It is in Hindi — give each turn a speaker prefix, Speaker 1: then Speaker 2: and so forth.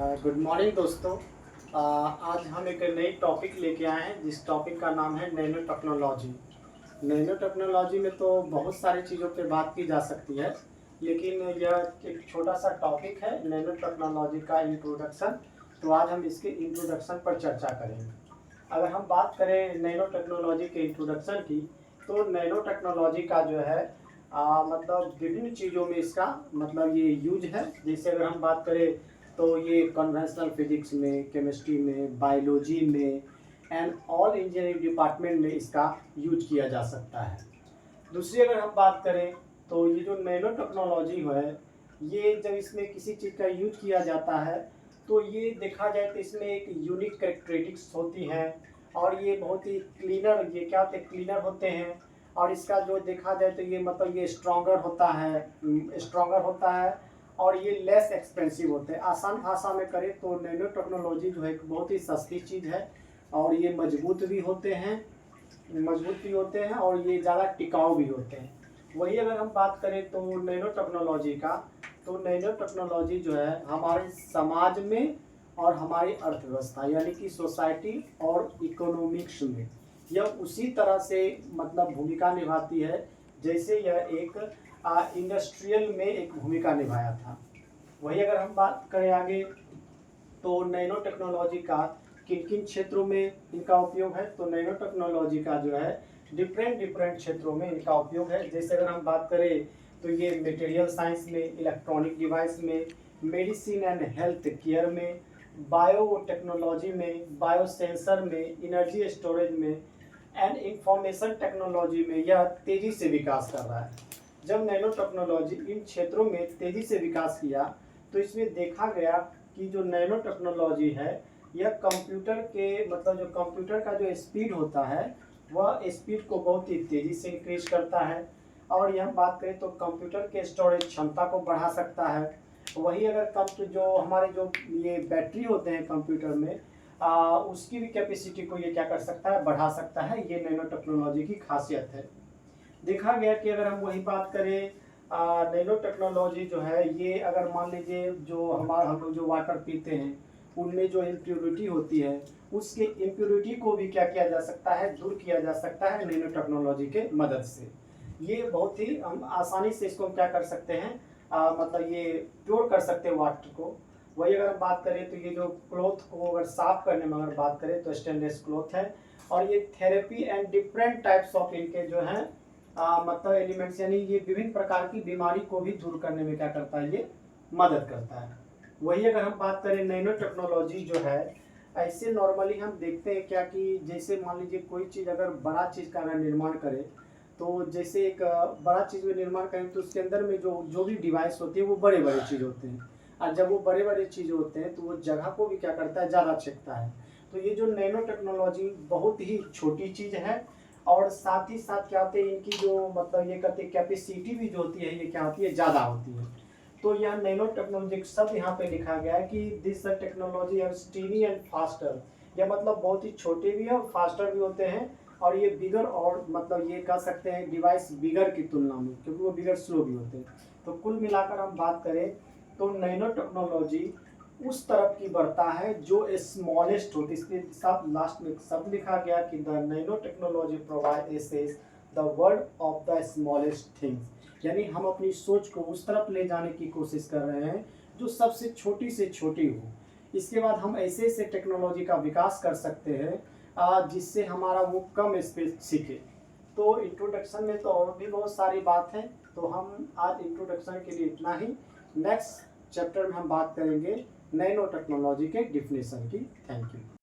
Speaker 1: गुड मॉर्निंग दोस्तों। आज हम एक नई टॉपिक लेके आए हैं जिस टॉपिक का नाम है नैनो टेक्नोलॉजी। नैनो टेक्नोलॉजी में तो बहुत सारी चीज़ों पे बात की जा सकती है, लेकिन यह एक छोटा सा टॉपिक है नैनो टेक्नोलॉजी का इंट्रोडक्शन। तो आज हम इसके इंट्रोडक्शन पर चर्चा करेंगे। अगर हम बात करें नैनो टेक्नोलॉजी के इंट्रोडक्शन की, तो नैनो टेक्नोलॉजी का जो है मतलब विभिन्न चीज़ों में इसका मतलब ये यूज है। जैसे अगर हम बात करें तो ये कन्वेंशनल फिजिक्स में, केमिस्ट्री में, बायोलॉजी में एंड ऑल इंजीनियरिंग डिपार्टमेंट में इसका यूज किया जा सकता है। दूसरी अगर हम बात करें तो ये जो नैनो टेक्नोलॉजी है, ये जब इसमें किसी चीज़ का यूज किया जाता है तो ये देखा जाए तो इसमें एक यूनिक कैरेक्टरिस्टिक्स होती हैं और ये बहुत ही क्लीनर, ये क्या होते हैं, क्लीनर होते हैं। और इसका जो देखा जाए तो ये मतलब ये स्ट्रॉन्गर होता है और ये लेस एक्सपेंसिव होते हैं। आसान भाषा में करें तो नैनो टेक्नोलॉजी जो है एक बहुत ही सस्ती चीज़ है और ये मजबूत भी होते हैं और ये ज़्यादा टिकाऊ भी होते हैं। वही अगर हम बात करें तो नैनो टेक्नोलॉजी का, तो नैनो टेक्नोलॉजी जो है हमारे समाज में और हमारी अर्थव्यवस्था यानी कि सोसाइटी और इकोनॉमिक्स में यह उसी तरह से मतलब भूमिका निभाती है जैसे यह एक इंडस्ट्रियल में एक भूमिका निभाया था। वही अगर हम बात करें आगे तो नैनो टेक्नोलॉजी का किन किन क्षेत्रों में इनका उपयोग है, तो नैनो टेक्नोलॉजी का जो है डिफरेंट क्षेत्रों में इनका उपयोग है। जैसे अगर हम बात करें तो ये मटेरियल साइंस में, इलेक्ट्रॉनिक डिवाइस में, मेडिसिन एंड हेल्थ केयर में, बायोटेक्नोलॉजी में, बायोसेंसर में, एनर्जी स्टोरेज में एंड इंफॉर्मेशन टेक्नोलॉजी में यह तेज़ी से विकास कर रहा है। जब नैनो टेक्नोलॉजी इन क्षेत्रों में तेज़ी से विकास किया तो इसमें देखा गया कि जो नैनो टेक्नोलॉजी है यह कंप्यूटर के मतलब जो कंप्यूटर का जो स्पीड होता है वह स्पीड को बहुत ही तेज़ी से इंक्रीज करता है। और यह बात करें तो कंप्यूटर के स्टोरेज क्षमता को बढ़ा सकता है। वही अगर जो हमारे जो ये बैटरी होते हैं कंप्यूटर में उसकी भी कैपेसिटी को ये क्या कर सकता है, बढ़ा सकता है। ये नैनो टेक्नोलॉजी की खासियत है। देखा गया कि अगर हम वही बात करें नैनो टेक्नोलॉजी जो है ये अगर मान लीजिए जो हम लोग जो वाटर पीते हैं उनमें जो इम्प्योरिटी होती है उसके इम्प्योरिटी को भी क्या किया जा सकता है, दूर किया जा सकता है नैनो टेक्नोलॉजी के मदद से। ये बहुत ही हम आसानी से इसको क्या कर सकते हैं, मतलब ये प्योर कर सकते हैं वाटर को। वही अगर हम बात करें तो ये जो क्लॉथ को अगर साफ करने में अगर बात करें तो स्टेनलेस क्लॉथ है और ये therapy and different types of इनके जो है मतलब एलिमेंट्स यानी ये विभिन्न प्रकार की बीमारी को भी दूर करने में क्या करता है, ये मदद करता है। वही अगर हम बात करें नैनो टेक्नोलॉजी जो है, ऐसे नॉर्मली हम देखते हैं क्या कि जैसे मान लीजिए कोई चीज़ अगर बड़ा चीज़ का अगर निर्माण करें तो जैसे एक बड़ा चीज़ में निर्माण करें तो उसके अंदर में जो भी डिवाइस होती है वो बड़े बड़े चीज़ होते हैं और जब वो बड़े बड़े चीज़ होते हैं तो वो जगह को भी क्या करता है, ज़्यादा छेकता है। तो ये जो नैनो टेक्नोलॉजी बहुत ही छोटी चीज़ है और साथ ही साथ क्या होते हैं इनकी जो मतलब ये कहते हैं कैपेसिटी भी जो होती है ये क्या होती है, ज़्यादा होती है। तो यह नैनो टेक्नोलॉजी सब यहाँ पे लिखा गया है कि दिस टेक्नोलॉजी आर स्टीनी एंड फास्टर। यह मतलब बहुत ही छोटे भी है और फास्टर भी होते हैं और ये बिगर और मतलब ये कह सकते हैं डिवाइस बिगर की तुलना में, क्योंकि वो बिगर स्लो भी होते हैं। तो कुल मिलाकर हम बात करें तो नैनो टेक्नोलॉजी उस तरफ की बढ़ता है जो स्मॉलेस्ट होती है। इसलिए सब लास्ट में सब लिखा गया कि the nanotechnology provide access the world of the smallest things, यानी हम अपनी सोच को उस तरफ ले जाने की कोशिश कर रहे हैं जो सबसे छोटी से छोटी हो। इसके बाद हम ऐसे ऐसे टेक्नोलॉजी का विकास कर सकते हैं जिससे हमारा वो कम स्पेस सीखे। तो इंट्रोडक्शन में तो और भी बहुत सारी बात है, तो हम आज इंट्रोडक्शन के लिए इतना ही। नेक्स्ट चैप्टर में हम बात करेंगे नैनो टेक्नोलॉजी के डिफिनेशन की। Thank you.